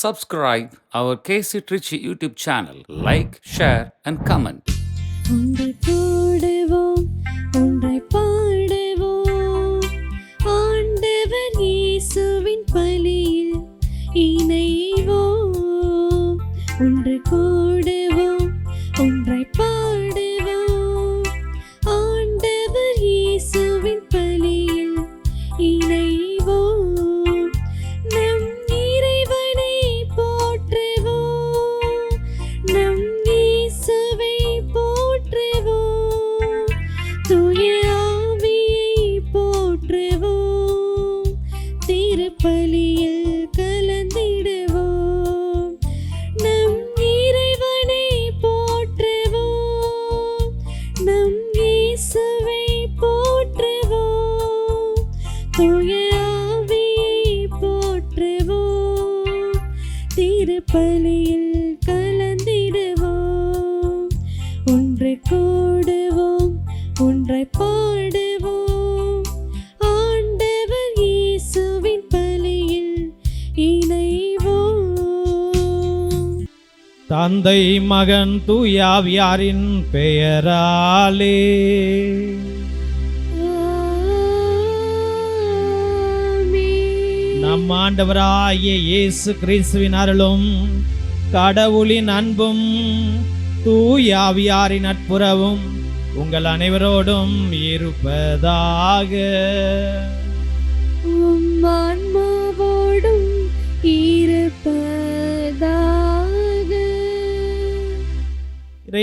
Subscribe our KC Trichy YouTube channel. Like, share and comment. ஒன்று கூடுவோம், ஒன்றை பாடுவோம், ஆண்டவர் இயேசுவின் பலியில் இணைவோம். ஒன்று கூடுவோம், ஒன்றை பாடுவோம், ஆண்டவர் இயேசுவின் பலியில் இணைவோம். நம் இறைவனை போற்றுவோம், நம் இயேசுவை போற்றுவோம், தூய ஆவியை போற்றுவோம், திருப்பலியில் கலந்திடுவோம். நம் இறைவனை போற்றுவோம், நம் இயேசுவை போற்றுவோம், தூய ஆவியை போற்றுவோம், திருப்பலியில் கலந்திடுவோம். ஒன்று கூடுவோம், ஒன்றை பாடுவோம், ஆண்டவர் இயேசுவின் பலியில் இணைவோம். தந்தை மகன் தூயாவியாரின் பெயராலே ஆமென். நம் ஆண்டவராகிய இயேசு கிறிஸ்துவின் அருளும் கடவுளின் அன்பும் தூயாவியாரின் நட்புறவும் உங்கள் அனைவரோடும் இருப்பதாக. உம் ஆன்மாவோடும் இருப்பதாக.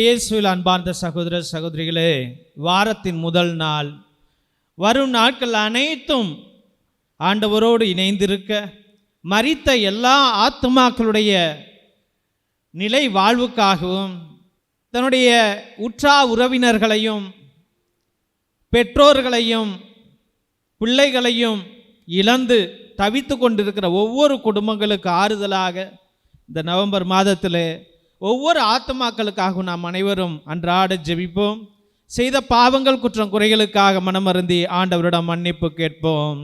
இயேசுவில் அன்பார்ந்த சகோதர சகோதரிகளே, வாரத்தின் முதல் நாள், வரும் நாட்கள் அனைத்தும் ஆண்டவரோடு இணைந்திருக்க, மரித்த எல்லா ஆத்துமாக்களுடைய நிலை வாழ்வுக்காகவும், தன்னுடைய உற்றா உறவினர்களையும் பெற்றோர்களையும் பிள்ளைகளையும் இழந்து தவித்து கொண்டிருக்கிற ஒவ்வொரு குடும்பங்களுக்கு ஆறுதலாக இந்த நவம்பர் மாதத்தில் ஒவ்வொரு ஆத்துமாக்களுக்காகவும் நாம் அனைவரும் அன்றாட ஜெபிப்போம். செய்த பாவங்கள் குற்றம் குறைகளுக்காக மனமருந்தி ஆண்டவரிடம் மன்னிப்பு கேட்போம்.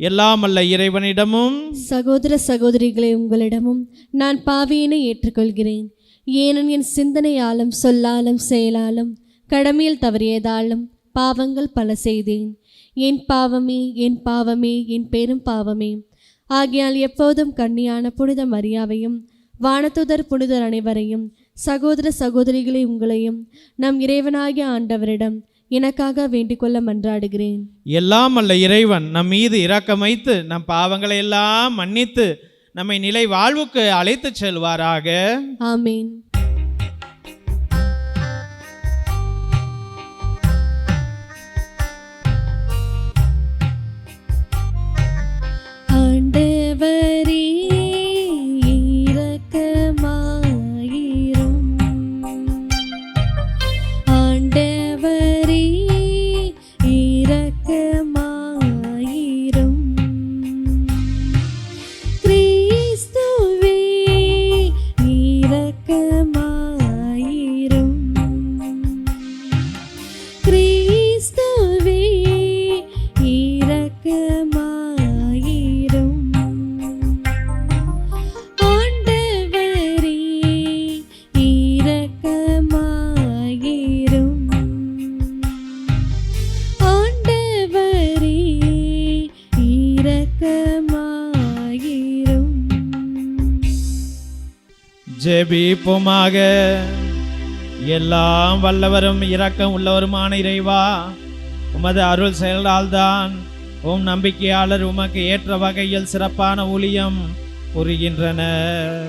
எல்லாம் அல்ல இறைவனிடமும் சகோதர சகோதரிகளே, உங்களிடமும் நான் பாவியினை ஏற்றுக்கொள்கிறேன். ஏனென் என் சிந்தனையாலும் சொல்லாலும் செயலாலும் கடமையில் தவறியதாலும் பாவங்கள் பல செய்தேன். என் பாவமே, என் பாவமே, என் பெரும் பாவமே. ஆகையால் எப்போதும் கன்னியான புனித மரியாவையும் வானதுதர் புனிதர் அனைவரையும், சகோதர சகோதரிகளை உங்களையும் நம் இறைவனாகிய ஆண்டவரிடம் எனக்காக வேண்டிக்கொள்ள மன்றாடுகிறேன். எல்லாம் அல்ல இறைவன் நம் மீது இரக்கம் வைத்து நம் பாவங்களை எல்லாம் மன்னித்து நம்மை நிலை வாழ்வுக்கு அழைத்து செல்வாராக. ஆமேன். ஆண்டவரே இரக்கமாயிரும், ஆண்டவரே இரக்கமாயிரும், கிறிஸ்துவே இரக்கமாயிரும், கிறிஸ்துவே இரக்கமாயிரும், ஆண்டவரே இரக்கமாயிரும், ஆண்டவரே இரக்கமாயிரும். ஜெபிப்போமாக. எல்லாம் வல்லவரும் இரக்கம் உள்ளவருமான இறைவா, உமது அருள் செயலால்தான் உம் நம்பிக்கையாளர் உமக்கு ஏற்ற வகையில் சிறப்பான ஊழியம் புரிகின்றனர்.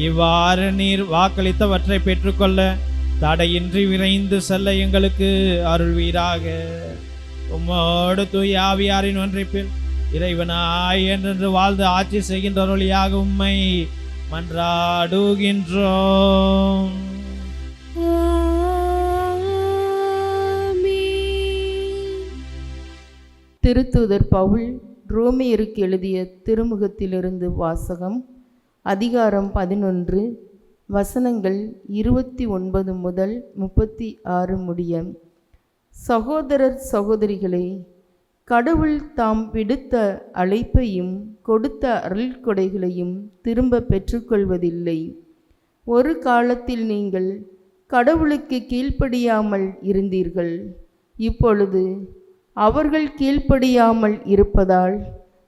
இவ்வாறு நீர் வாக்களித்தவற்றை பெற்றுக்கொள்ள தடையின்றி விரைந்து செல்ல எங்களுக்கு அருள்வீராக. உம்மோடு தூய ஆவியாரின் ஒன்றிப்பில் இறைவனாய் என்றென்று வாழ்ந்து ஆட்சி செய்கின்ற ஒளியாக உம்மை மன்றாடுகின்றோம். திருத்தூதர் பவுல் ரோமியருக்கு எழுதிய திருமுகத்திலிருந்து வாசகம். அதிகாரம் 11, வசனங்கள் 29 முதல் 36 முடிய. சகோதரர் சகோதரிகளே, கடவுள் தாம் விடுத்த அழைப்பையும் கொடுத்த அருள்கொடைகளையும் திரும்ப பெற்றுக்கொள்வதில்லை. ஒரு காலத்தில் நீங்கள் கடவுளுக்கு கீழ்ப்படியாமல் இருந்தீர்கள். இப்பொழுது அவர்கள் கீழ்ப்படியாமல் இருப்பதால்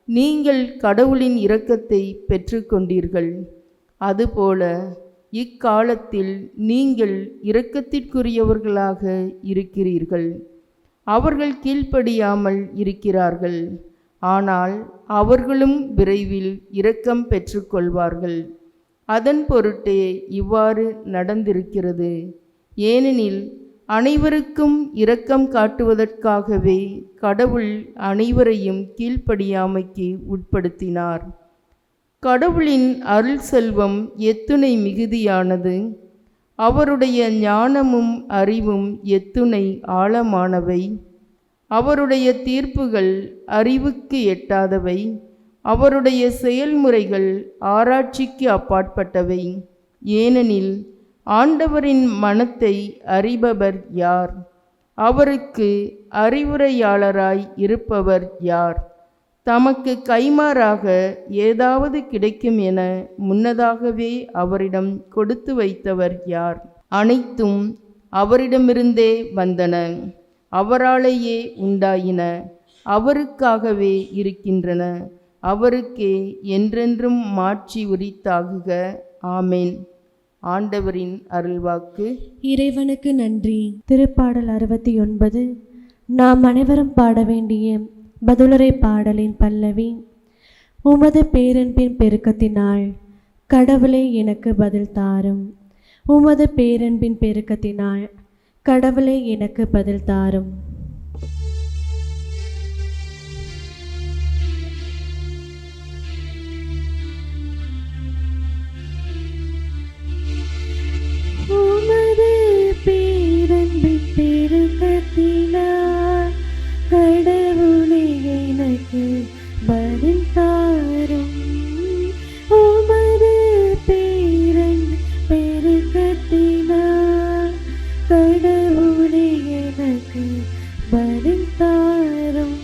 நீங்கள் கடவுளின் இரக்கத்தை பெற்றுக்கொண்டீர்கள். அதுபோல இக்காலத்தில் நீங்கள் இரக்கத்திற்குரியவர்களாக இருக்கிறீர்கள். அவர்கள் கீழ்ப்படியாமல் இருக்கிறார்கள், ஆனால் அவர்களும் விரைவில் இரக்கம் பெற்றுக்கொள்வார்கள். அதன் பொருட்டே இவ்வாறு நடந்திருக்கிறது. ஏனெனில் அனைவருக்கும் இரக்கம் காட்டுவதற்காகவே கடவுள் அனைவரையும் கீழ்ப்படியாமைக்கு உட்படுத்தினார். கடவுளின் அருள் செல்வம் எத்துணை மிகுதியானது! அவருடைய ஞானமும் அறிவும் எத்துணை ஆழமானவை! அவருடைய தீர்ப்புகள் அறிவுக்கு எட்டாதவை. அவருடைய செயல்முறைகள் ஆராய்ச்சிக்கு அப்பாற்பட்டவை. ஏனெனில் ஆண்டவரின் மனத்தை அறிபவர் யார்? அவருக்கு அறிவுரையாளராய் இருப்பவர் யார்? தமக்கு கைமாறாக ஏதாவது கிடைக்கும் என முன்னதாகவே அவரிடம் கொடுத்து வைத்தவர் யார்? அனைத்தும் அவரிடமிருந்தே வந்தன, அவராலேயே உண்டாயின, அவருக்காகவே இருக்கின்றன. அவருக்கே என்றென்றும் மாட்சி உரித்தாகுக. ஆமேன். ஆண்டவரின் அருள்வாக்கு. இறைவனுக்கு நன்றி. திருப்பாடல் 69. நாம் அனைவரும் பாட வேண்டிய பதிலுரை பாடலின் பல்லவி. உமது பேரன்பின் பெருக்கத்தினால் கடவுளே எனக்கு பதில் தாரும். உமது பேரன்பின் பெருக்கத்தினால் கடவுளே எனக்கு பதில் தாரும். உமது பேரன்பின் பெருக்கத்தினால் கடவுளே எனக்கு பதில் தாரும். உமது பேரன்பின் பெருக்கத்தினால் கடவுளே எனக்கு பதில் தாரும்.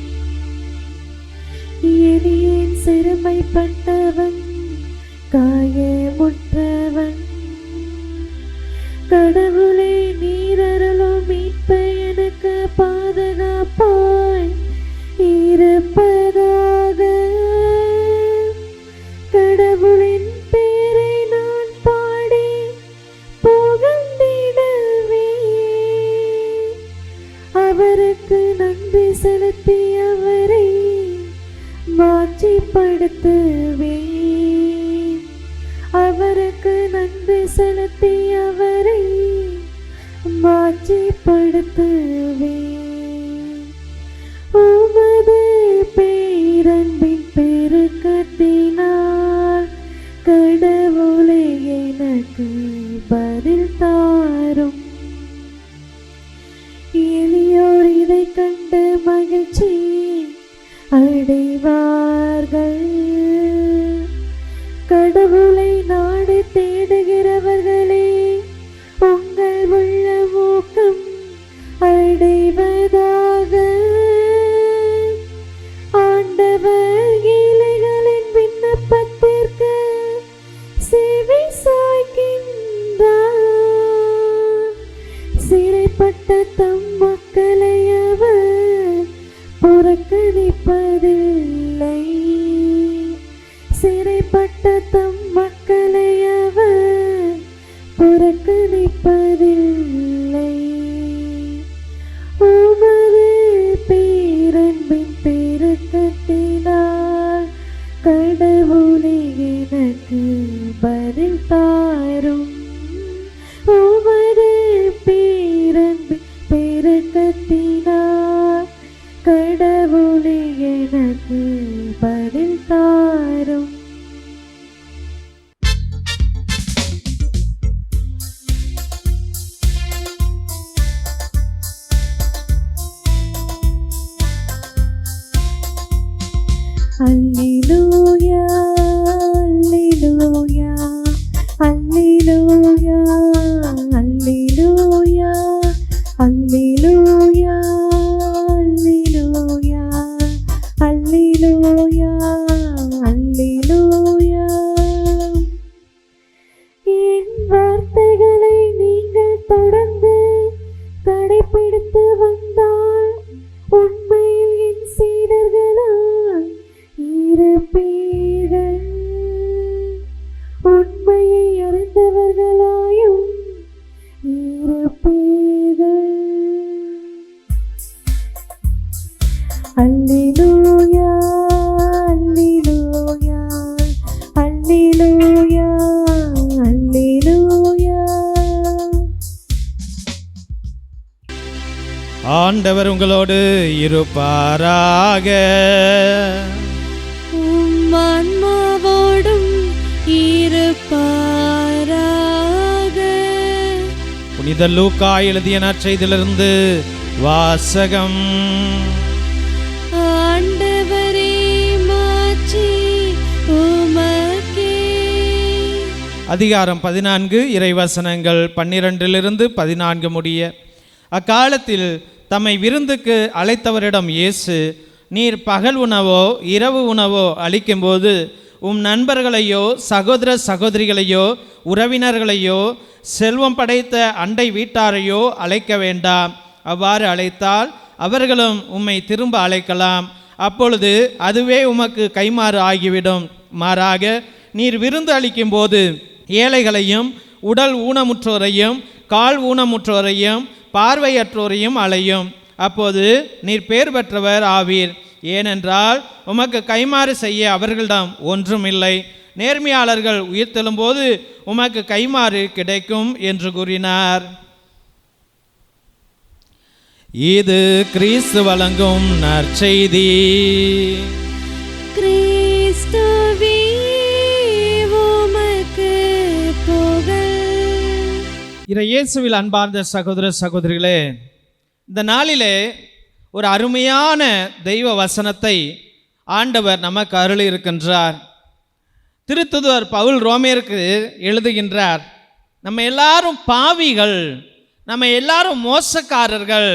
எளியேன் சிறுமைப்பட்டவன், காயமுற்றவன், கடவுளே நீரருளும் மீட்பு எனக்கு பாதுகாப்பாய் இருப்பதாக. கடவுளின் பேரை நான் பாடி புகழ்ந்திடுவேன். அவருக்கு நன்றி செலுத்தி அவரை மாட்சிப்படுத்துவேன். அவருக்கு நன்றி செலுத்தி அவரை மாட்சிப்படுத்துவேன். உமது பேரன்பின் பெருக்கத்தினால் கடவுளே எனக்கு பதில் தாரும். எளியோர் இதை கண்டு மகிழ்ச்சி அடைவார்கள். கடவுளை நாடு தேடுகிறவர்களே, உங்கள் உள்ள ஊக்கம் அடைவதாக. ஆண்டவர் ஏழைகளின் விண்ணப்பத்திற்கு செவி சாய்க்கின்றார். சிறைப்பட்ட தம் மக்களை அவர் புறக்கணிப்பதில்லை. சிறைப்பட்ட தம் மக்களை அவர் புறக்கணிப்பதில்லை. உமது பேரன்பின் பெருக்கத்தினால் கடவுளே எனக்கு பதில் தாரும். உமது பேரன்பின் பெருக்கத்தினால் கடவுளே எனக்கு பதில் தாரும். அல்லேலூயா, அல்லேலூயா, அல்லேலூயா, அல்லேலூயா, அல்லேலூயா, அல்லேலூயா. அல்லேலூயா அல்லேலூயா அல்லேலூயா அல்லேலூயா. ஆண்டவர் உங்களோடு இருப்பாராக. உம் ஆன்மாவோடும் இருப்பாராக. புனித லூக்கா எழுதிய நற்செய்தியிலிருந்து வாசகம். ஆண்டவரே மாட்சி உமக்கே. அதிகாரம் 14 இறைவசனங்கள் 12-14 முடிய. அக்காலத்தில் தம்மை விருந்துக்கு அழைத்தவரிடம் இயேசு, நீர் பகல் உணவோ இரவு உணவோ அளிக்கும்போது உம் நண்பர்களையோ சகோதர சகோதரிகளையோ உறவினர்களையோ செல்வம் படைத்த அண்டை வீட்டாரையோ அழைக்க வேண்டாம். அவ்வாறு அழைத்தால் அவர்களும் உம்மை திரும்ப அழைக்கலாம். அப்பொழுது அதுவே உமக்கு கைமாறு ஆகிவிடும். மாறாக நீர் விருந்து அளிக்கும்போது ஏழைகளையும் உடல் ஊனமுற்றோரையும் கால் ஊனமுற்றோரையும் பார்வையற்றோரையும் அழையும். அப்போது நீர் பேர் பெற்றவர் ஆவீர். ஏனென்றால் உமக்கு கைமாறு செய்ய அவர்களிடம் ஒன்றுமில்லை. நேர்மையாளர்கள் உயிர்த்தெழும்போது உமக்கு கைமாறு கிடைக்கும் என்று கூறினார். இது கிறிஸ்து வழங்கும் நற்செய்தி. கிறிஸ்துவே உமக்கு புகழ். இயேசுவில் அன்பார்ந்த சகோதர சகோதரிகளே, இந்த நாளிலே ஒரு அருமையான தெய்வ வசனத்தை ஆண்டவர் நமக்கு அருளி இருக்கின்றார். திருத்துதர் பவுல் ரோமேருக்கு எழுதுகின்றார், நம்ம எல்லாரும் பாவிகள், நம்ம எல்லாரும் மோசக்காரர்கள்,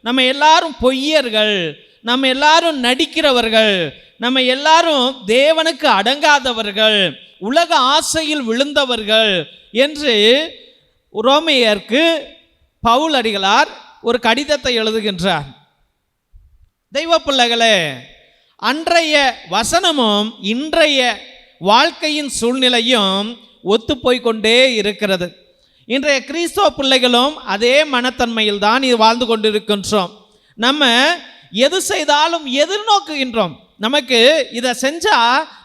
நம்ம எல்லாரும் பொய்யர்கள், நம்ம எல்லாரும் நடிக்கிறவர்கள், நம்ம எல்லாரும் தேவனுக்கு அடங்காதவர்கள், உலக ஆசையில் விழுந்தவர்கள் என்று ரோமையருக்கு பவுல் அடிகளார் ஒரு கடிதத்தை எழுதுகின்றார். தெய்வ பிள்ளைகளே, அன்றைய வசனமும் இன்றைய வாழ்க்கையின் சூழ்நிலையும் ஒத்துப்போய் கொண்டே இருக்கிறது. இன்றைய கிறிஸ்தவ பிள்ளைகளும் அதே மனத்தன்மையில் தான் வாழ்ந்து கொண்டிருக்கின்றோம். நம்ம எது செய்தாலும் எதிர்நோக்குகின்றோம். நமக்கு இதை செஞ்சா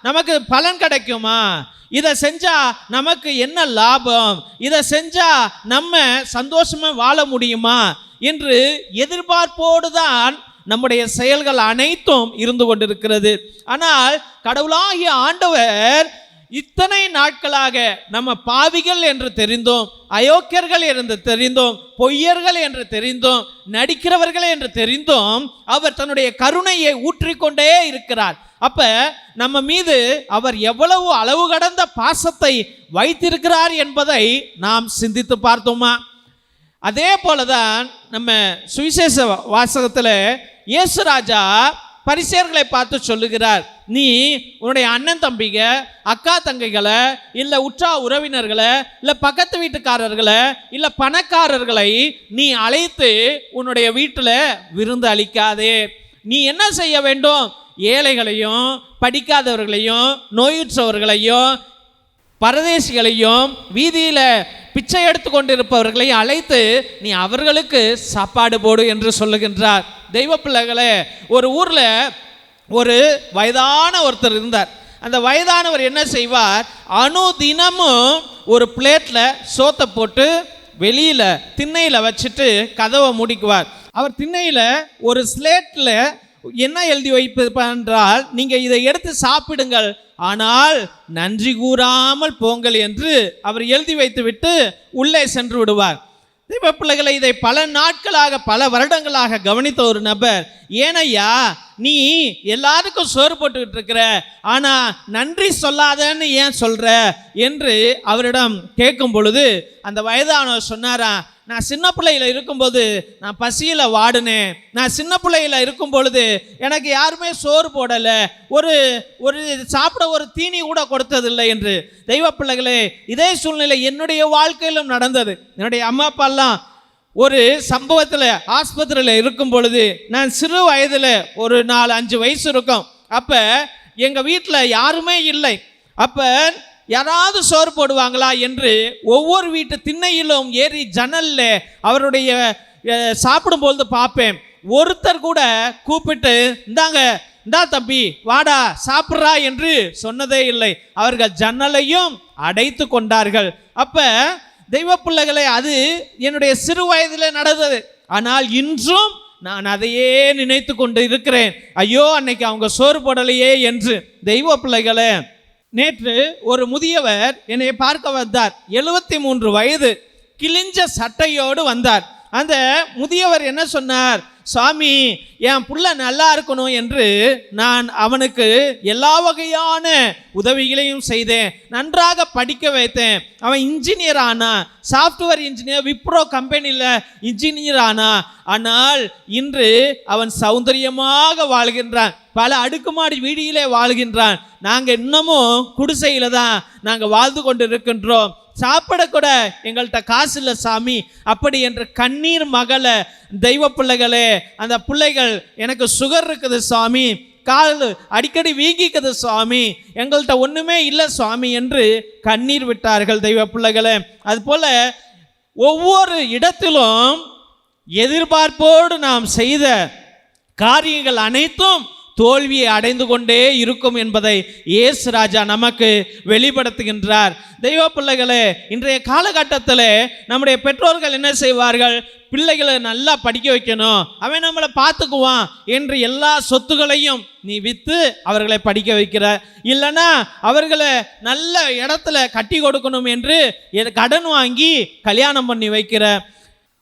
நமக்கு பலன் கிடைக்குமா, இதை செஞ்சா நமக்கு என்ன லாபம், இதை செஞ்சா நம்ம சந்தோஷமா வாழ முடியுமா என்று எதிர்பார்ப்போடு தான் நம்முடைய செயல்கள் அனைத்தும் இருந்து கொண்டிருக்கிறது. ஆனால் கடவுளாகிய ஆண்டவர் இத்தனை நாட்களாக நம்ம பாவிகள் என்று தெரிந்தோம், அயோக்கியர்கள் என்று தெரிந்தோம், பொய்யர்கள் என்று தெரிந்தோம், நடிக்கிறவர்கள் என்று தெரிந்தோம், அவர் தன்னுடைய கருணையை ஊற்றிக்கொண்டே இருக்கிறார். அப்ப நம்ம மீது அவர் எவ்வளவு அளவு கடந்த பாசத்தை வைத்திருக்கிறார் என்பதை நாம் சிந்தித்து பார்த்தோமா? அதே போலதான் நம்ம சுவிசேஷ வாசகத்தில் இயேசு ராஜா பரிசேயர்களை பார்த்து சொல்லுகிறார், நீ உன்னுடைய அண்ணன் தம்பிக அக்கா தங்கைகளை இல்லை உற்றா உறவினர்களை இல்லை பக்கத்து வீட்டுக்காரர்களை இல்லை பணக்காரர்களை நீ அழைத்து உன்னுடைய வீட்டில் விருந்து அளிக்காதே. நீ என்ன செய்ய வேண்டும்? ஏழைகளையும் படிக்காதவர்களையும் நோயுற்றவர்களையும் பரதேசிகளையும் வீதியில் பிச்சை எடுத்து கொண்டிருப்பவர்களையும் அழைத்து நீ அவர்களுக்கு சாப்பாடு போடு என்று சொல்லுகின்றார். தெய்வ பிள்ளைகளே, ஒரு ஊரில் ஒரு வயதான ஒருத்தர் இருந்தார். அந்த வயதானவர் என்ன செய்வார்? அனுதினமும் ஒரு பிளேட்டில் சோத்தை போட்டு வெளியில் திண்ணையில் வச்சுட்டு கதவை மூடிக்குவார். அவர் திண்ணையில் ஒரு ஸ்லேட்டில் என்ன எழுதி வைப்பார் என்றால், நீங்கள் இதை எடுத்து சாப்பிடுங்கள், ஆனால் நன்றி கூறாமல் போங்கள் என்று அவர் எழுதி வைத்துவிட்டு உள்ளே சென்று விடுவார். தெய்வ பிள்ளைகளை, இதை பல நாட்களாக பல வருடங்களாக கவனித்த ஒரு நபர், ஏனையா நீ எல்லாருக்கும் சோறு போட்டுக்கிட்டு இருக்கிற, ஆனா நன்றி சொல்லாதன்னு ஏன் சொல்ற என்று அவரிடம் கேட்கும் பொழுது அந்த வயதானவர் சொன்னாரா, நான் சின்ன பிள்ளையில இருக்கும்போது நான் பசியில் வாடினேன், நான் சின்ன பிள்ளையில இருக்கும் பொழுது எனக்கு யாருமே சோறு போடலை, ஒரு சாப்பிட ஒரு தீனி கூட கொடுத்ததில்லை என்று. தெய்வ பிள்ளைகளே, இதே சூழ்நிலை என்னுடைய வாழ்க்கையிலும் நடந்தது. என்னுடைய அம்மா அப்பாலாம் ஒரு சம்பவத்தில் ஆஸ்பத்திரியில் இருக்கும் பொழுது, நான் சிறு வயதில் ஒரு 4-5 வயசு இருக்கும். அப்போ எங்கள் வீட்டில் யாருமே இல்லை. அப்போ யாராவது சோறு போடுவாங்களா என்று ஒவ்வொரு வீட்டு திண்ணையிலும் ஏறி ஜன்னலில் அவருடைய சாப்பிடும்பொழுது பார்ப்பேன். ஒருத்தர் கூட கூப்பிட்டு இந்தா தம்பி வாடா சாப்பிட்றா என்று சொன்னதே இல்லை. அவர்கள் ஜன்னலையும் அடைத்து கொண்டார்கள். அப்ப தெய்வ பிள்ளைகளே, அது என்னுடைய சிறு வயதில் நடந்தது. ஆனால் இன்றும் நான் அதையே நினைத்து கொண்டு இருக்கிறேன். ஐயோ, அன்னைக்கு அவங்க சோறு போடலையே என்று. தெய்வ பிள்ளைகளே, நேற்று ஒரு முதியவர் என்னை பார்க்க வந்தார். 73 வயது, கிழிஞ்ச சட்டையோடு வந்தார். அந்த முதியவர் என்ன சொன்னார், சாமி, என் புள்ள நல்லா இருக்கணும் என்று நான் அவனுக்கு எல்லா வகையான உதவிகளையும் செய்தேன், நன்றாக படிக்க வைத்தேன். அவன் இன்ஜினியர் ஆனா, சாஃப்ட்வேர் இன்ஜினியர், விப்ரோ கம்பெனியில் இன்ஜினியர் ஆனா. ஆனால் இன்று அவன் சௌந்தரியமாக வாழ்கின்றான், பல அடுக்குமாடி வீடியிலே வாழ்கின்றான். நாங்கள் இன்னமும் குடிசையில் தான் நாங்கள் வாழ்ந்து கொண்டு இருக்கின்றோம். சாப்பிடக்கூட எங்கள்கிட்ட காசு இல்லை சாமி அப்படி என்று கண்ணீர் மகளை. தெய்வ பிள்ளைகளே, அந்த பிள்ளைகள் எனக்கு சுகர் இருக்குது சாமி, கால் அடிக்கடி வீங்கிக்குது சுவாமி, எங்கள்கிட்ட ஒன்றுமே இல்லை சுவாமி என்று கண்ணீர் விட்டார்கள். தெய்வ பிள்ளைகளே, அதுபோல் ஒவ்வொரு இடத்திலும் எதிர்பார்ப்போடு நாம் செய்த காரியங்கள் அனைத்தும் தோல்வியை அடைந்து கொண்டே இருக்கும் என்பதை இயேசு ராஜா நமக்கு வெளிப்படுத்துகின்றார். தெய்வ பிள்ளைகளே, இன்றைய காலகட்டத்தில் நம்முடைய பெற்றோர்கள் என்ன செய்வார்கள், பிள்ளைகளை நல்லா படிக்க வைக்கணும், அவன் நம்மளை பார்த்துக்குவான் என்று எல்லா சொத்துக்களையும் நீ விற்று அவர்களை படிக்க வைக்கிற, இல்லைன்னா அவர்களை நல்ல இடத்துல கட்டி கொடுக்கணும் என்று கடன் வாங்கி கல்யாணம் பண்ணி வைக்கிற,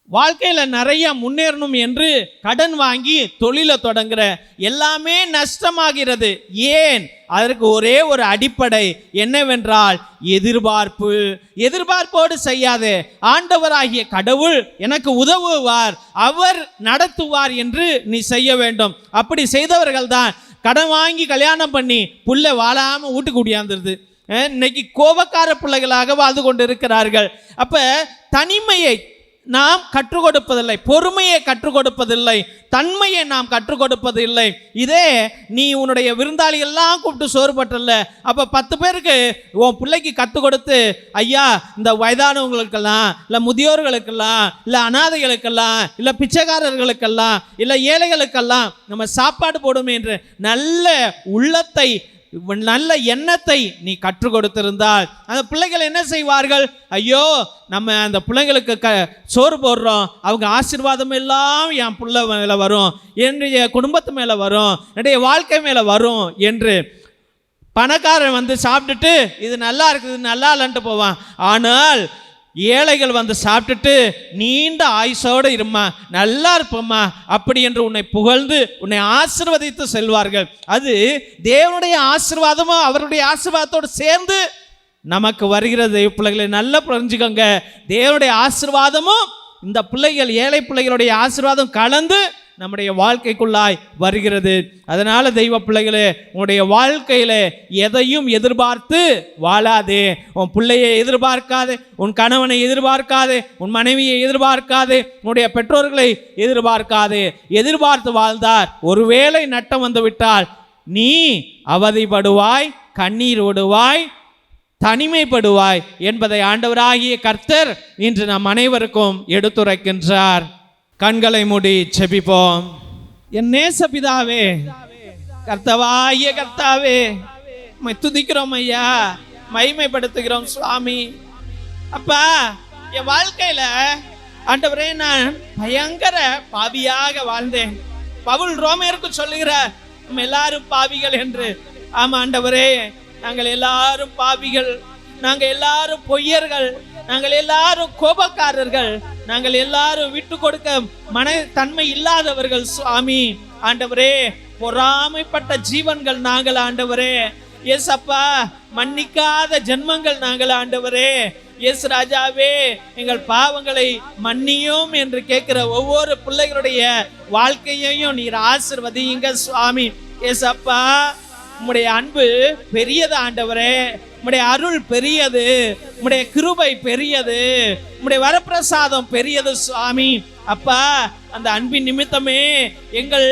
வாழ்க்கையில் நிறைய முன்னேறணும் என்று கடன் வாங்கி தொழிலை தொடங்குற. எல்லாமே நஷ்டமாகிறது. ஏன்? அதற்கு ஒரே ஒரு அடிப்படை என்னவென்றால் எதிர்பார்ப்பு. எதிர்பார்ப்போடு செய்யாதே. ஆண்டவராகிய கடவுள் எனக்கு உதவுவார், அவர் நடத்துவார் என்று நீ செய்ய வேண்டும். அப்படி செய்தவர்கள் தான் கடன் வாங்கி கல்யாணம் பண்ணி புள்ள வாழாமல் வீட்டுக்கு கூடியாந்துருது. இன்னைக்கு கோபக்கார பிள்ளைகளாக வாழ்ந்து கொண்டு இருக்கிறார்கள். அப்ப தனிமையை நாம் கற்றுக் கொடுப்பதில்லை, பொறுமையை கற்றுக் கொடுப்பதில்லை, தன்மையை நாம் கற்றுக் கொடுப்பதில்லை. இதே நீ உன்னுடைய விருந்தாளிகள்லாம் கூப்பிட்டு சோறு பட்டல, அப்போ 10 பேருக்கு உன் பிள்ளைக்கு கற்றுக் கொடுத்து, ஐயா இந்த வயதானவங்களுக்கெல்லாம், இல்லை முதியோர்களுக்கெல்லாம், இல்லை அனாதைகளுக்கெல்லாம், இல்லை பிச்சைக்காரர்களுக்கெல்லாம், இல்லை ஏழைகளுக்கெல்லாம் நம்ம சாப்பாடு போடுமே என்று நல்ல உள்ளத்தை, நல்ல எண்ணத்தை நீ கற்றுக் கொடுத்திருந்தால் அந்த பிள்ளைகள் என்ன செய்வார்கள், ஐயோ நம்ம அந்த பிள்ளைங்களுக்கு சோறு போடுறோம், அவங்க ஆசீர்வாதம் எல்லாம் என் பிள்ளை மேலே வரும், என்னுடைய குடும்பத்து மேலே வரும், என்னுடைய வாழ்க்கை மேலே வரும் என்று பணக்காரன் வந்து சாப்பிட்டுட்டு இது நல்லா இருக்குது நல்லா இல்லைன்ட்டு போவான். ஆனால் ஏழைகள் வந்து சாப்பிட்டுட்டு நீண்ட ஆயுசோடு இருமா, நல்லா இருப்போம்மா அப்படி என்று உன்னை புகழ்ந்து உன்னை ஆசீர்வதித்து செல்வார்கள். அது தேவனுடைய ஆசீர்வாதமும் அவருடைய ஆசீர்வாதத்தோடு சேர்ந்து நமக்கு வருகிறது. பிள்ளைகளை நல்லா புரிஞ்சுக்கோங்க, தேவனுடைய ஆசீர்வாதமும் இந்த பிள்ளைகள், ஏழை பிள்ளைகளுடைய ஆசீர்வாதம் கலந்து நம்முடைய வாழ்க்கைக்குள்ளாய் வருகிறது. அதனால தெய்வ பிள்ளைகளே, உன்னுடைய வாழ்க்கையில எதையும் எதிர்பார்த்து வாழாதே. உன் பிள்ளையை எதிர்பார்க்காதே, உன் கணவனை எதிர்பார்க்காதே, உன் மனைவியை எதிர்பார்க்காதே, உன்னுடைய பெற்றோர்களை எதிர்பார்க்காதே. எதிர்பார்த்து வாழ்ந்தார் ஒருவேளை நட்டம் வந்து விட்டால் நீ அவதிப்படுவாய், கண்ணீர் விடுவாய், தனிமைப்படுவாய் என்பதை ஆண்டவராகிய கர்த்தர் இன்று நம் அனைவருக்கும் எடுத்துரைக்கின்றார். கண்களை மூடி செபிப்போம். என் நேச பிதாவே, கர்த்தவாகிய கர்த்தாவே, துதிக்கிறோம் ஐயா, மகிமைப்படுத்துகிறோம் சுவாமி. அப்பா, என் வாழ்க்கையில ஆண்டவரே நான் பயங்கர பாவியாக வாழ்ந்தேன். பவுல் ரோமேருக்கு சொல்லுகிறார், நம்ம எல்லாரும் பாவிகள் என்று. ஆமா ஆண்டவரே, நாங்கள் எல்லாரும் பாவிகள், நாங்கள் எல்லாரும் பொய்யர்கள், நாங்கள் எல்லாரும் கோபக்காரர்கள், நாங்கள் எல்லாரும் விட்டு கொடுக்க மனத்தன்மை இல்லாதவர்கள் சுவாமி. ஆண்டவரே, பொறாமைப்பட்ட ஜீவன்கள் நாங்கள் ஆண்டவரே. எஸ் அப்பா, மன்னிக்காத ஜென்மங்கள் நாங்கள் ஆண்டவரே. எஸ் ராஜாவே, எங்கள் பாவங்களை மன்னியும் என்று கேட்கிற ஒவ்வொரு பிள்ளைகளுடைய வாழ்க்கையையும் நீர் ஆசீர்வதியுங்க சுவாமி. எஸ் அப்பா, உம்முடைய அன்பு பெரியது ஆண்டவரே, உம்முடைய அருள் பெரியது, உம்முடைய கிருபை பெரியது, உம்முடைய வரப்பிரசாதம் பெரியது சுவாமி. அப்பா, அந்த அன்பின் நிமித்தமே எங்கள்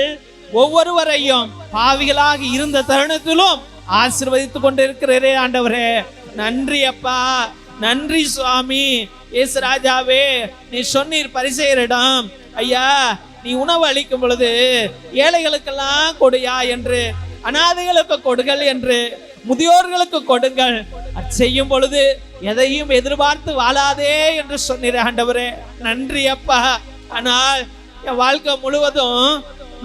ஒவ்வொருவரையும் பாவிகளாக இருந்த தருணத்திலும் ஆசீர்வதித்து கொண்டு இருக்கிறே ஆண்டவரே. நன்றி அப்பா, நன்றி சுவாமி. இயேசு ராஜாவே, நீ சொன்னீர் பரிசேயரிடம், ஐயா நீ உணவு அளிக்கும் பொழுது ஏழைகளுக்கெல்லாம் கொடுயா என்று, அனாதைகளுக்கு கொடுங்கள் என்று, முதியோர்களுக்கு கொடுங்கள். அது செய்யும் பொழுது எதையும் எதிர்பார்த்து வாழாதே என்று சொன்னீர் ஆண்டவரே. நன்றி அப்பா. ஆனால் என் வாழ்க்கை முழுவதும்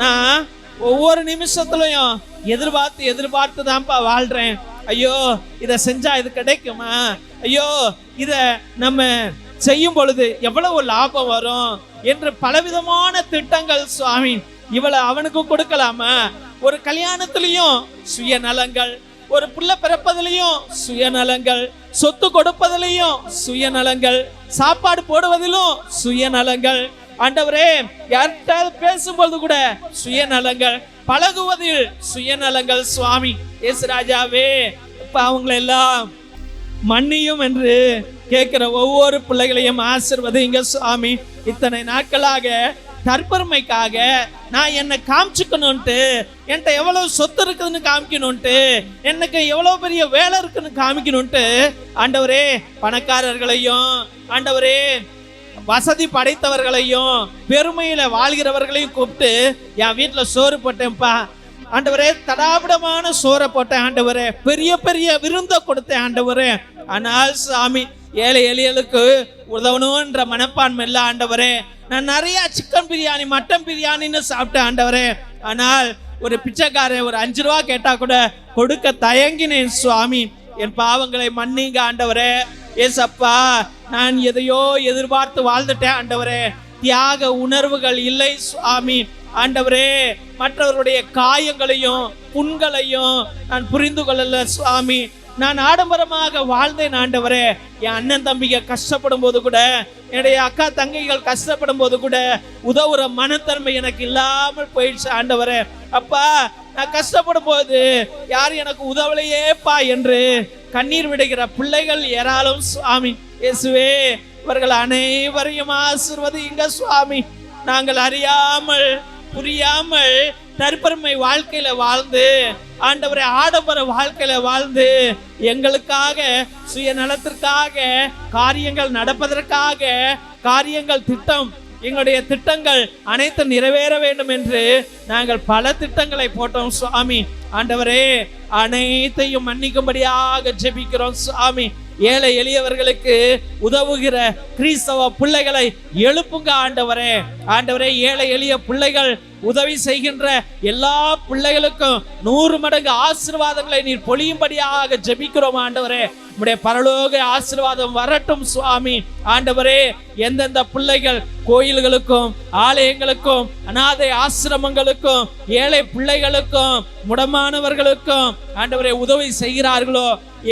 நான் ஒவ்வொரு நிமிஷத்துலையும் எதிர்பார்த்து தான்ப்பா வாழ்றேன். ஐயோ இதை செஞ்சா இது கிடைக்குமா, ஐயோ இதை நம்ம செய்யும் பொழுது எவ்வளவு லாபம் வரும் என்று பலவிதமான திட்டங்கள் சுவாமி. இவளை அவனுக்கு கொடுக்கலாமா? ஒரு கல்யாணத்திலையும் சுயநலங்கள், ஒரு பிள்ளை பிறப்பதிலையும் சுயநலங்கள், சொத்து கொடுப்பதிலையும் சுயநலங்கள், சாப்பாடு போடுவதிலும் சுயநலங்கள். ஆண்டவரே, யார்கிட்ட பேசும்போது கூட சுயநலங்கள், பழகுவதில் சுயநலங்கள் சுவாமி. இயேசு ராஜாவே, இப்ப அவங்களை எல்லாம் மன்னியும் என்று கேட்கிற ஒவ்வொரு பிள்ளைகளையும் ஆசீர்வதிங்க சுவாமி. இத்தனை நாட்களாக தற்பெருமைக்காக நான் என்னை காமிச்சுக்கணும்ட்டு, என்கிட்ட எவ்வளவு சொத்து இருக்குதுன்னு காமிக்கணும்ட்டு, எனக்கு எவ்வளவு பெரிய வேலை இருக்குன்னு காமிக்கணும்ட்டு ஆண்டவரே பணக்காரர்களையும், ஆண்டவரே வசதி படைத்தவர்களையும், பெருமையில வாழ்கிறவர்களையும் கூப்பிட்டு என் வீட்டுல சோறு போட்டேன்ப்பா ஆண்டவரே, தடாபிடமான சோறை போட்டேன் ஆண்டவரே, பெரிய பெரிய விருந்தை கொடுத்தேன் ஆண்டவரே. ஆனால் சாமி, ஏழை எளியலுக்கு உதவணுன்ற மனப்பான்மை இல்லை ஆண்டவரே. நான் நிறைய சிக்கன் பிரியாணி, மட்டன் பிரியாணின்னு சாப்பிட்டேன் ஆண்டவரே. ஆனால் ஒரு பிச்சைக்காரன் ஒரு 5 ரூபா கேட்டா கூட கொடுக்க தயங்கினேன் சுவாமி. என் பாவங்களை மன்னிங்க ஆண்டவரே. ஏசப்பா, நான் எதையோ எதிர்பார்த்து வாழ்ந்துட்டேன் ஆண்டவரே. தியாக உணர்வுகள் இல்லை சுவாமி. ஆண்டவரே, மற்றவருடைய காயங்களையும் புண்களையும் நான் புரிந்து கொள்ளல சுவாமி. நான் ஆடம்பரமாக வாழ்ந்தேன் ஆண்டவரே. என் அண்ணன் தம்பிங்க கஷ்டப்படும் போது கூட, என்னுடைய அக்கா தங்கைகள் கஷ்டப்படும் போது கூட உதவுற மனத்தன்மை எனக்கு இல்லாமல் போயிடுச்சு ஆண்டவரே. அப்பா, நான் கஷ்டப்படும் போது யார் எனக்கு உதவலையேப்பா என்று கண்ணீர் விடுகிற பிள்ளைகள் ஏராளம் சுவாமி. இயேசுவே, இவர்கள் அனைவரையும் ஆசீர்வதிங்க சுவாமி. நாங்கள் அறியாமல் புரியாமல் தற்பெருமை வாழ்க்கையில வாழ்ந்து, ஆண்டவரே ஆடம்பர வாழ்க்கையில வாழ்ந்து, எங்களுக்காக சுயநலத்திற்காக காரியங்கள் நடப்பதற்காக காரியங்கள் திட்டம், எங்களுடைய திட்டங்கள் அனைத்தும் நிறைவேற வேண்டும் என்று நாங்கள் பல திட்டங்களை போட்டோம் சுவாமி. ஆண்டவரே, அனைத்தையும் மன்னிக்கும்படியாக ஜெபிக்கிறோம் சுவாமி. ஏழை எளியவர்களுக்கு உதவுகிற கிறிஸ்தவ பிள்ளைகளை எழுப்புங்க ஆண்டவரே. ஆண்டவரே, ஏழை எளிய பிள்ளைகள் உதவி செய்கின்ற எல்லா பிள்ளைகளுக்கும் 100 மடங்கு ஆசீர்வாதங்களை நீர் பொழியும்படியாக ஜெபிக்கிறோம் ஆண்டவரே. உம்முடைய பரலோக ஆசீர்வாதம் வரட்டும் சுவாமி. ஆண்டவரே, எந்தெந்த பிள்ளைகள் கோயில்களுக்கும் ஆலயங்களுக்கும் அநாதை ஆசிரமங்களுக்கும் ஏழை பிள்ளைகளுக்கும் முடமானவர்களுக்கும் ஆண்டவரே உதவி செய்கிறார்களோ,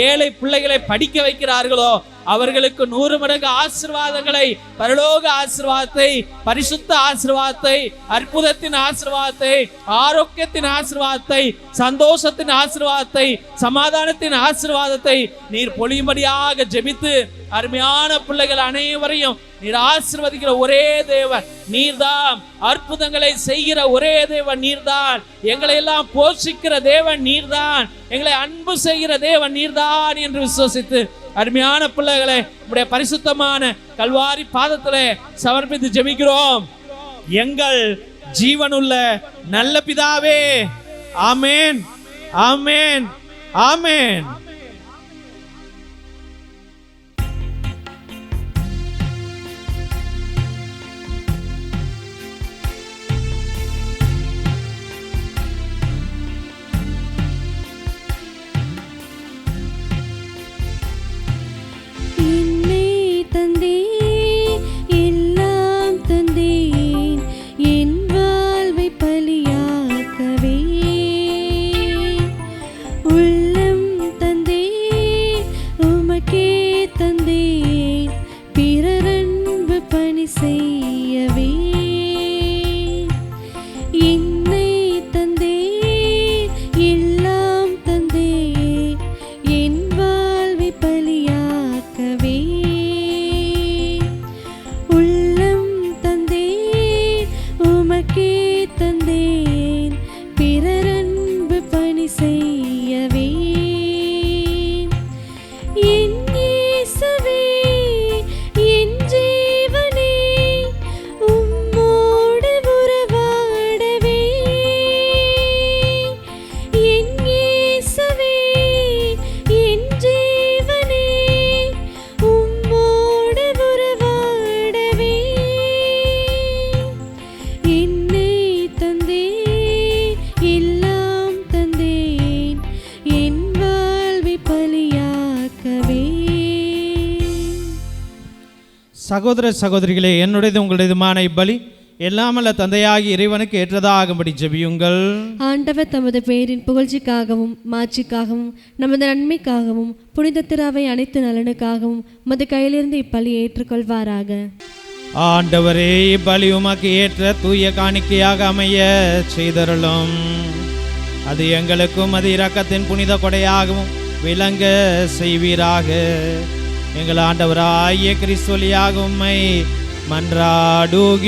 ஏழை பிள்ளைகளை படிக்க வைக்கிறார்களோ, அவர்களுக்கு 100 மடங்கு ஆசீர்வாதங்களை, பரலோக ஆசீர்வாதத்தை, பரிசுத்த ஆசீர்வாதத்தை, அற்புதத்தின் ஆசீர்வாதத்தை, ஆரோக்கியத்தின் ஆசீர்வாதத்தை, சந்தோஷத்தின் ஆசீர்வாதத்தை, சமாதானத்தின் ஆசீர்வாதத்தை நீர் பொழியும்படியாக ஜெபித்து, அருமையான பிள்ளைகள் அனைவரையும் நீர் ஆசீர்வதிக்கிற ஒரே தேவன் நீர்தான். அற்புதங்களை செய்கிற ஒரே தேவன் நீர்தான். எங்களை எல்லாம் போஷிக்கிற தேவன் நீர்தான். எங்களை அன்பு செய்கிற தேவன் நீர்தான் என்று விசுவசித்து, அருமையான பிள்ளைகளை உடைய பரிசுத்தமான கல்வாரி பாதத்திலே சமர்ப்பித்து ஜெபிக்கிறோம். எங்கள் ஜீவனுள்ள நல்ல பிதாவே, ஆமேன், ஆமேன், ஆமேன். உம்மோடு உறவாட சகோதர சகோதரிகளே, என்னுடையது உங்களுடையதுமான இப்பலி எல்லாமல்ல தந்தையாகி இறைவனுக்கு ஏற்றதாகும்படி ஜெபியுங்கள். ஆண்டவர் தமது பெயரின் புகழ்ச்சிக்காகவும் மாட்சிக்காகவும் நமது நன்மைக்காகவும் புனித திராவை அனைத்து நலனுக்காகவும் உமது கையிலிருந்து இப்பலி ஏற்றுக்கொள்வாராக. ஆண்டவரே, இப்பலி உமக்கு ஏற்ற தூய காணிக்கையாக அமைய செய்தருளும். அது எங்களுக்கும் அது இரக்கத்தின் புனித கொடையாகவும் விளங்க செய்வீராக. எங்கள் ஆண்டவராகிய கிறிஸ்து வழியாக உம்மை மன்றாடுகின்றோம்.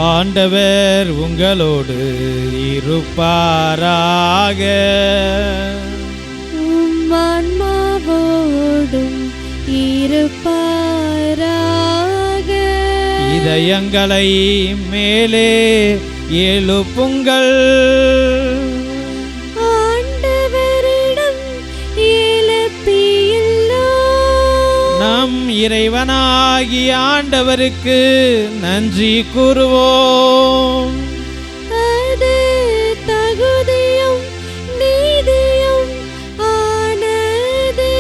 ஆண்டவர் உங்களோடு இருப்பாராக. ஆன்மாவோடும் இருப்பாராக. இதயங்களை மேலே எழுப்புங்கள். ஆண்டவரிடம் எழுப்பியுள்ளோம். நம் இறைவனாகிய ஆண்டவருக்கு நன்றி கூறுவோம். அது தகுதியும் நீதியும் ஆனதே.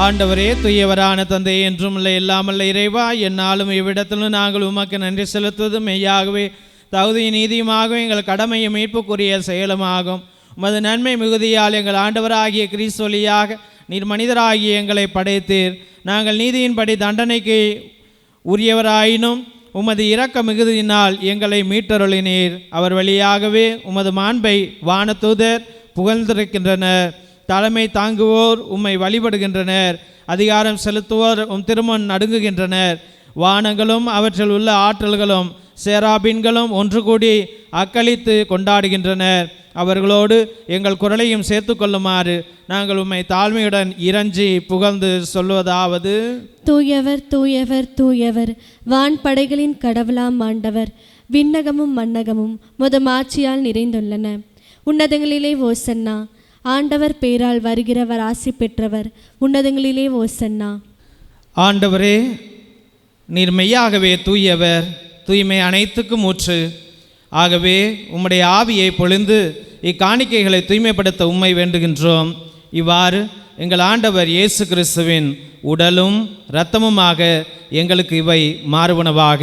ஆண்டவரே, தூயவரான தந்தை, என்றும் இல்லை எல்லாமல்ல இறைவா, என்னாலும் இவ்விடத்திலும் நாங்கள் உமக்கு நன்றி செலுத்துவது மெய்யாகவே தகுதியும் நீதியுமாகவும் எங்கள் கடமையும் மீட்புக்குரிய செயலுமாகும். உமது நன்மை மிகுதியால் எங்கள் ஆண்டவராகிய கிறிஸ்து வழியாக நீர் மனிதராகிய எங்களை படைத்தீர். நாங்கள் நீதியின்படி தண்டனைக்கு உரியவராயினும் உமது இரக்க மிகுதியினால் எங்களை மீட்டருளினீர். அவர் வழியாகவே உமது மாண்பை வானதூதர் புகழ்ந்திருக்கின்றனர். தலைமை தாங்குவோர் உம்மை வழிபடுகின்றனர். அதிகாரம் செலுத்துவோர் உம் திருமுன் நடுங்குகின்றனர். வானங்களும் அவற்றில் உள்ள ஆற்றல்களும் சேராபீன்களும் ஒன்று கூடி அக்களித்து கொண்டாடுகின்றனர். அவர்களோடு எங்கள் குரலையும் சேர்த்து கொள்ளுமாறு நாங்கள் உம்மை தாழ்மையுடன் இறைஞ்சி புகழ்ந்து சொல்வதாவது: தூயவர் தூயவர் தூயவர், வான்படைகளின் கடவுளாம் ஆண்டவர். விண்ணகமும் மண்ணகமும் முத ஆட்சியால் நிறைந்துள்ளன. உன்னதங்களிலே ஓசன்னா. ஆண்டவர் பேரால் வருகிறவர் ஆசி பெற்றவர். உன்னதங்களிலே ஓசன்னா. ஆண்டவரே, நீர் மெய்யாகவே தூயவர், தூய்மை அனைத்துக்கும் ஊற்று. ஆகவே உம்முடைய ஆவியை பொழிந்து இக்காணிக்கைகளை தூய்மைப்படுத்த உம்மை வேண்டுகின்றோம். இவ்வாறு எங்கள் ஆண்டவர் இயேசு கிறிஸ்துவின் உடலும் இரத்தமுமாக எங்களுக்கு இவை மாறுவனவாக.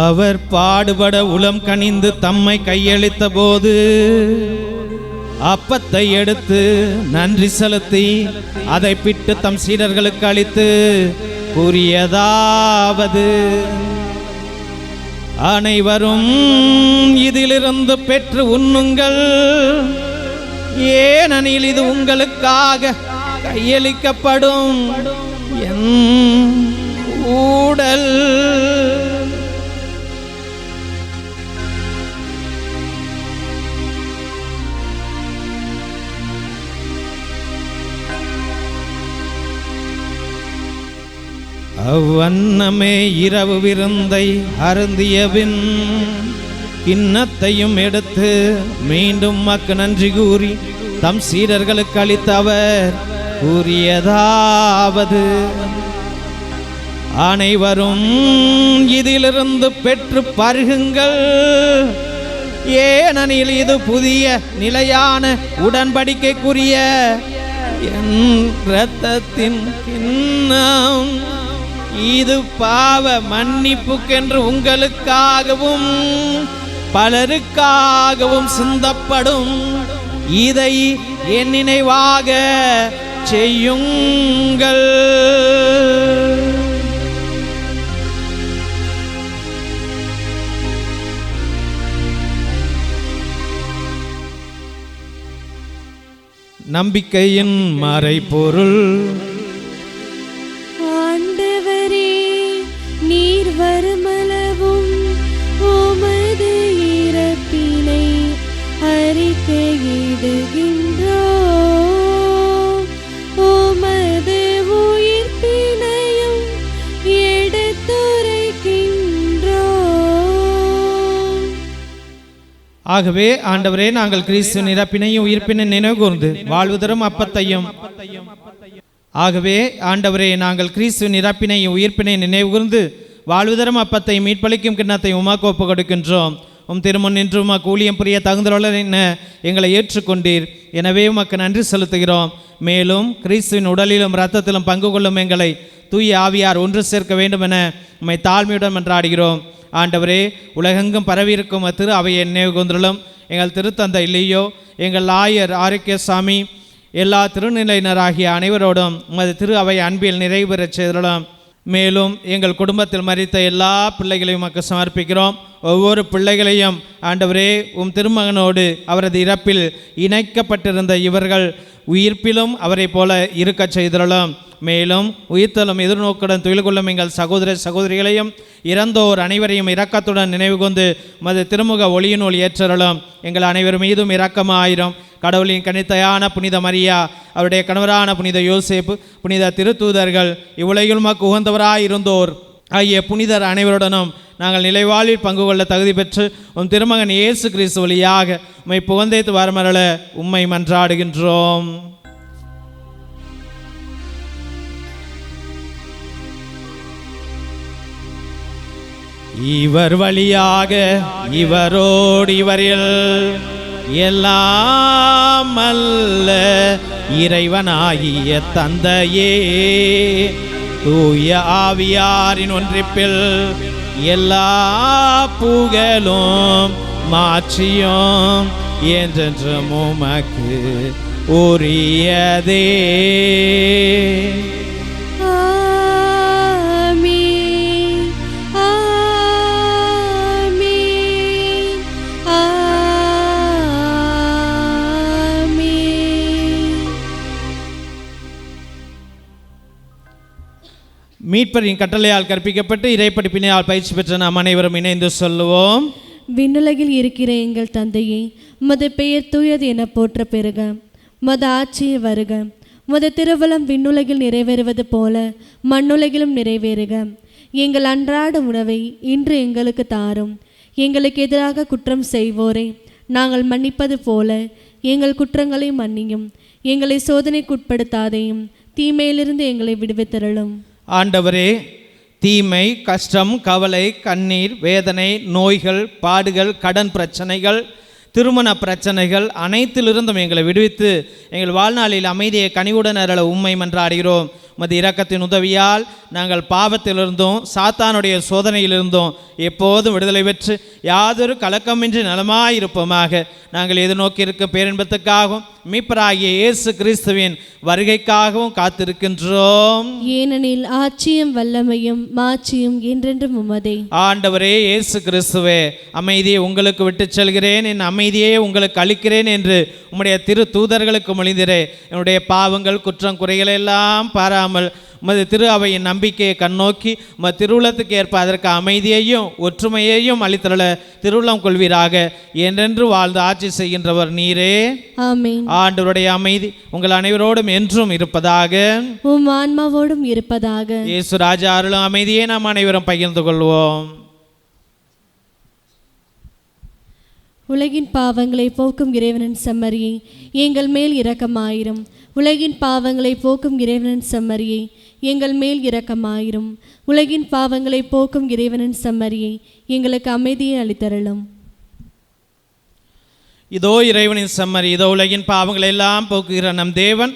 அவர் பாடுபட உளம் கனிந்து தம்மை கையளித்த போது அப்பத்தை எடுத்து நன்றி செலுத்தி அதை பிட்டு தம் சீடர்களுக்கு அளித்து கூறியதாவது: அனைவரும் இதிலிருந்து பெற்று உண்ணுங்கள், ஏனெனில் இது உங்களுக்காக கையளிக்கப்படும் என் உடல். அவ்வண்ணமே இரவு விருந்தை அருந்தியபின் கிண்ணத்தையும் எடுத்து மீண்டும் மக்கு நன்றி கூறி தம் சீடர்களுக்கு அளித்த அவர் கூறியதாவது: அனைவரும் இதிலிருந்து பெற்று பருகுங்கள், ஏனெனில் இது புதிய நிலையான உடன்படிக்கைக்குரிய என் இரத்தத்தின் கிண்ணம். இது பாவ மன்னிப்புக்கென்று உங்களுக்காகவும் பலருக்காகவும் சிந்தப்படும். இதை என் நினைவாக செய்யுங்கள். நம்பிக்கையின் மறைபொருள்: ஆண்டவரே, நீர் வருமளவும் உமது இறப்பினை அறிக்கையிடுகின்றோம். உமது உயிர்ப்பினையும் எடுத்துரைக்கின்றோம். ஆகவே ஆண்டவரே, நாங்கள் கிறிஸ்துவின் இறப்பினையும் உயிர்ப்பினை நினைவு கூர்ந்து வாழ்வு தரும் அப்பத்தையும் ஆகவே ஆண்டவரே, நாங்கள் கிறிஸ்துவின் இறப்பினையும் உயிர்ப்பினை நினைவு கூர்ந்து வாழ்வு தரும் அப்பத்தை மீட்பளிக்கும் கிண்ணத்தை உமக்கு ஒப்புக் கொடுக்கின்றோம். திருமண் நின்று உமக்கு ஊழியம் புரிய தகுந்தவர்கள் என்ன எங்களை ஏற்றுக்கொண்டீர். எனவே உமக்கு நன்றி செலுத்துகிறோம். மேலும் கிறிஸ்துவின் உடலிலும் இரத்தத்திலும் பங்கு கொள்ளும் எங்களை தூய ஆவியார் ஒன்று சேர்க்க வேண்டும் என உம்மை தாழ்மையுடன் மன்றாடுகிறோம். ஆண்டவரே, உலகெங்கும் பரவியிருக்கும் திரு அவையை நினைவு கொண்டுள்ளோம். எங்கள் திருத்தந்தை இல்லையோ, எங்கள் ஆயர் ஆரோக்கியசாமி, எல்லா திருநிலையினராகிய அனைவரோடும் உமது திரு அவை அன்பில் நிறைவு பெறச் செய்துள்ளோம். மேலும் எங்கள் குடும்பத்தில் மரித்த எல்லா பிள்ளைகளையும் உமக்கு சமர்ப்பிக்கிறோம். ஒவ்வொரு பிள்ளைகளையும் ஆண்டவரே திருமகனோடு அவரது இறப்பில் இணைக்கப்பட்டிருந்த இவர்கள் உயிர்ப்பிலும் அவரை போல இருக்க செய்துள்ளோம். மேலும் உயிர்த்தலும் எதிர்நோக்குடன் துயில் கொள்ளும் எங்கள் சகோதர சகோதரிகளையும் இறந்தோர் அனைவரையும் இரக்கத்துடன் நினைவு கொண்டு மது திருமுக ஒளியினுள் ஏற்றருளும். எங்கள் அனைவர் மீதும் இரக்கமாயிரும். கடவுளின் கனித்தையான புனித மரியா, அவருடைய கணவரான புனித யோசேப்பு, புனித திருத்தூதர்கள், இவ்வுலகில் உமக்கு உகந்தவராயிருந்தோர் ஆகிய புனிதர் அனைவருடனும் நாங்கள் நிலைவாழ்வில் பங்கு கொள்ள தகுதி பெற்று திருமகன் இயேசு கிறிஸ்து வழியாக உம்மை புகழ்ந்தேத்து வரமரள உம்மை மன்றாடுகின்றோம். இவர் வழியாக இவரோடு இவரில் எல்லாம் அல்ல இறைவனாகிய தந்தையே, தூய ஆவியாரின் ஒன்றிப்பில் எல்லா புகழும் மாட்சியும் என்றென்றும் உமக்கு உரியதே. மீட்பரின் கட்டளையால் கற்பிக்கப்பட்டு இறைப்படிப்பினால் பயிற்சி பெற்ற நாம் அனைவரும் இணைந்து சொல்லுவோம். விண்ணுலகில் இருக்கிற எங்கள் தந்தையே, உமது பெயர் தூயது என போற்ற பெறுக. உமது ஆட்சியை வருக. உமது திருவலம் விண்ணுலகில் நிறைவேறுவது போல மண்ணுலகிலும் நிறைவேறுக. எங்கள் அன்றாட உணவை இன்று எங்களுக்கு தாரும். எங்களுக்கு எதிராக குற்றம் செய்வோரை நாங்கள் மன்னிப்பது போல எங்கள் குற்றங்களை மன்னியும். எங்களை சோதனைக்குட்படுத்தாதையும் தீமையிலிருந்து எங்களை விடுவித்தருளும். ஆண்டவரே, தீமை, கஷ்டம், கவலை, கண்ணீர், வேதனை, நோய்கள், பாடுகள், கடன் பிரச்சனைகள், திருமண பிரச்சனைகள் அனைத்திலிருந்தும் எங்களை விடுவித்து எங்கள் வாழ்நாளில் அமைதியை கனிவுடன் அருள உம்மை மன்றாடுகிறோம். உமது இரக்கத்தின் உதவியால் நாங்கள் பாவத்திலிருந்தும் சாத்தானுடைய சோதனையிலிருந்தும் எப்போதும் விடுதலை பெற்று யாதொரு கலக்கமின்றி நலமாயிருப்போமாக. நாங்கள் எதிர்நோக்கி இருக்க பேரின்பத்துக்காகவும் மீட்பராகிய இயேசு கிறிஸ்துவின் வருகைக்காகவும் காத்திருக்கின்றோம். ஏனெனில் ஆட்சியும் வல்லமையும் மாட்சியும் என்றென்றும் உமதே. ஆண்டவரே இயேசு கிறிஸ்துவே, அமைதியை உங்களுக்கு விட்டு செல்கிறேன், என் அமைதியை உங்களுக்கு அளிக்கிறேன் என்று உம்முடைய திரு தூதர்களுக்கு மொழிந்திரே. என்னுடைய பாவங்கள் குற்றம் குறைகளை எல்லாம் பாராமல் உமது திரு அவையின் நம்பிக்கையை கண்ணோக்கி உமது திருவுளத்துக்கு ஏற்ப அதற்கு அமைதியையும் ஒற்றுமையையும் அளித்தருள திருவுளம் கொள்வீராக. என்றென்று வாழ்ந்து ஆட்சி செய்கின்றவர் நீரே. ஆமென். ஆண்டவருடைய அமைதி உங்கள் அனைவரோடும் என்றும் இருப்பதாக. உம் ஆன்மாவோடும் இருப்பதாக. இயேசு ராஜா அருளும் அமைதியை நாம் அனைவரும் பகிர்ந்து கொள்வோம். உலகின் பாவங்களை போக்கும் இறைவனின் செம்மறியை எங்கள் மேல் இரக்கமாயிரும். உலகின் பாவங்களை போக்கும் இறைவனின் செம்மறியை எங்கள் மேல் இரக்கமாயிரும். உலகின் பாவங்களை போக்கும் இறைவனின் செம்மறியை எங்களுக்கு அமைதியை அளித்தருளும். இதோ இறைவனின் செம்மறி, இதோ உலகின் பாவங்களை எல்லாம் போக்குகிற நம் தேவன்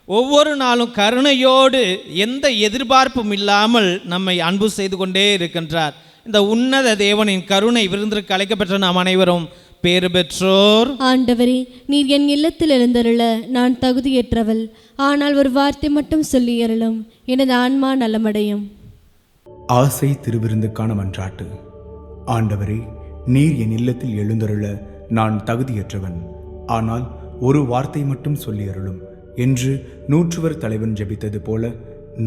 ஒவ்வொரு நாளும் கருணையோடு எந்த எதிர்பார்ப்பும் இல்லாமல் நம்மை அன்பு செய்து கொண்டே இருக்கின்றார். இந்த உன்னத தேவனின் கருணை விருந்திற்கு அழைக்கப்பெற்ற நாம் அனைவரும் பேறு பெற்றோர். ஆண்டவரே, நீர் என் இல்லத்தில் எழுந்தருள நான் தகுதியற்றவள். ஆனால் ஒரு வார்த்தை மட்டும் சொல்லி அருளும், எனது ஆன்மா நலமடையும். ஆசை திருவிருந்துக்கான மன்றாட்டு. ஆண்டவரே, நீர் என் இல்லத்தில் எழுந்தருள நான் தகுதியற்றவன். ஆனால் ஒரு வார்த்தை மட்டும் சொல்லி அருளும் என்று நூற்றுவர் தலைவன் ஜெபித்தது போல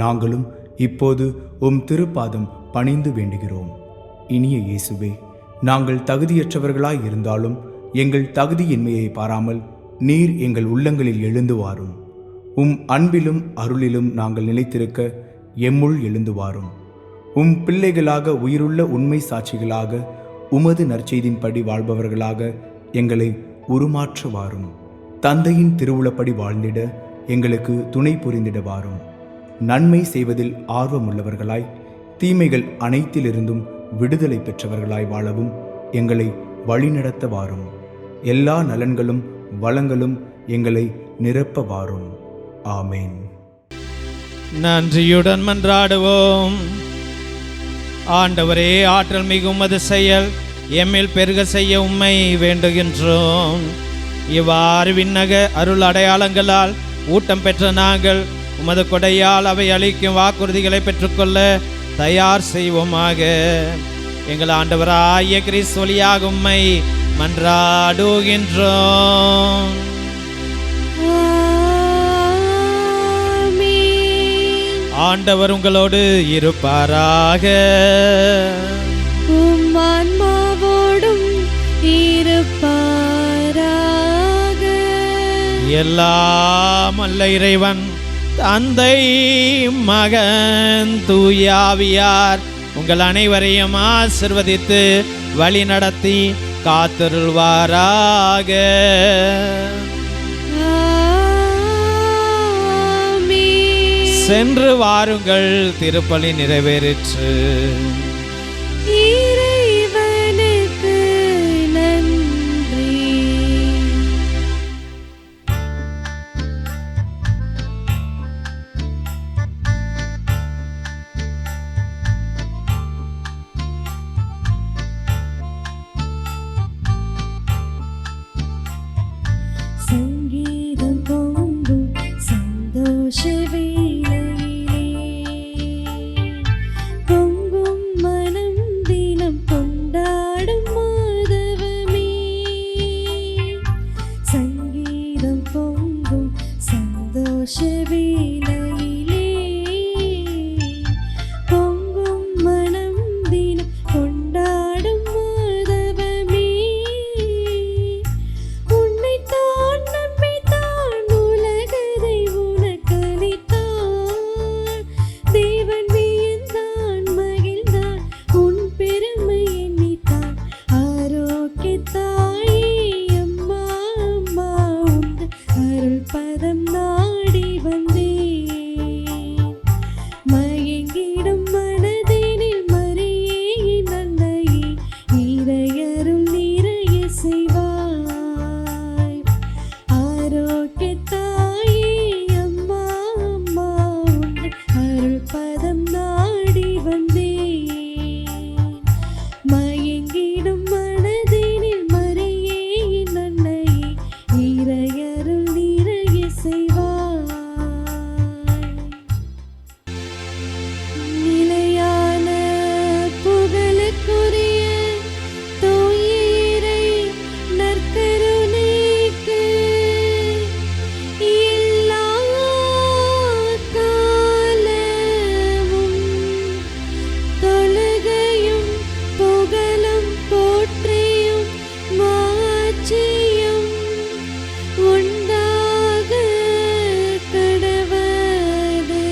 நாங்களும் இப்போது உம் திருப்பாதம் பணிந்து வேண்டுகிறோம். இனிய இயேசுவே, நாங்கள் தகுதியற்றவர்களாய் இருந்தாலும் எங்கள் தகுதியின்மையை பாராமல் நீர் எங்கள் உள்ளங்களில் எழுந்து வாரும். உம் அன்பிலும் அருளிலும் நாங்கள் நிலைத்திருக்க எம்முள் எழுந்து வாரும். உம் பிள்ளைகளாக உயிருள்ள உண்மை சாட்சிகளாக உமது நற்செய்தின்படி வாழ்பவர்களாக எங்களை உருமாற்ற வாரும். தந்தையின் திருவுளப்படி வாழ்ந்திட எங்களுக்கு துணை புரிந்திட வாரும். நன்மை செய்வதில் ஆர்வமுள்ளவர்களாய் தீமைகள் அனைத்திலிருந்தும் விடுதலை பெற்றவர்களாய் வாழவும் எங்களை வழிநடத்த வாரும். எல்லா நலன்களும் வளங்களும் எங்களை நிரப்ப வாரும். ஆமேன். நன்றியுடன் மன்றாடுவோம். ஆண்டவரே, ஆற்றல் மிகு உமது செயல் எம்மில் பெருக செய்ய உம்மை வேண்டுகின்றோம். இவ்வாறு விண்ணக அருள் அடையாளங்களால் ஊட்டம் பெற்ற நாங்கள் உமது கொடையால் அவை அளிக்கும் வாக்குறுதிகளை பெற்றுக்கொள்ள தயார் செய்வோமாக. எங்கள் ஆண்டவராகிய கிறிஸ்து வழியாக உம்மை மன்றாடுகின்றோம். ஆண்டவர் உங்களோடு இருப்பாராக. உம் ஆன்மாவோடும் இருப்பாராக. எல்லாம் அல்ல இறைவன் தந்தை, மகன், தூயாவியார் உங்கள் அனைவரையும் ஆசிர்வதித்து வழி நடத்தி காத்தருள்வாராக. சென்று வாருங்கள், திருப்பலி நிறைவேறிற்று. இறைவனுக்கு நன்றி. சங்கீதம் பொங்கும் சந்தோஷ வேளையிலே, பொங்கும் மனம் தினம் கொண்டாடும் மாதவமே. சங்கீதம் பொங்கும் சந்தோஷ வேளையிலே, பொங்கும் மனம் தினம் கொண்டாடும் மாதவமே. உன்னைத்தான் நம்பித்தான் உலகதை உனக்களித்தான். தேவன் வியந்தான் மகிழ்ந்தான் உன் பெருமை எண்ணித்தான். ஆரோக்கியத்தாயே அம்மா அம்மா, உந்த அருள் பதம் நாடி வந்தேன். மயங்கிடும் மனதினில் மரியே என் அன்னையே, இறையருள் நிறைய செய்வாய். ஆரோக்கியத்தாயே அம்மா அம்மா, உந்த அருள் பதம் நாடி வந்தேன். மயங்கிடும் மனதினில் மரியே என் அன்னையே, இறையருள் நிறைய செய்வாய். நிலையான புகழுக்குரிய தூய இறை நற்கருணைக்கு எல்லா காலமும் தொழுகையும் புகழும் போற்றியும் மாட்சியும் உண்டாக கடவது.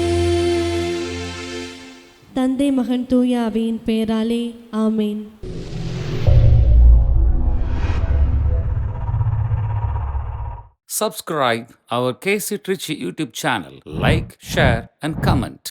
தந்தை, மகன், தூய ஆவியின் பெயராலே ஆமேன். Subscribe our KC Trichy YouTube channel. Like, share and comment.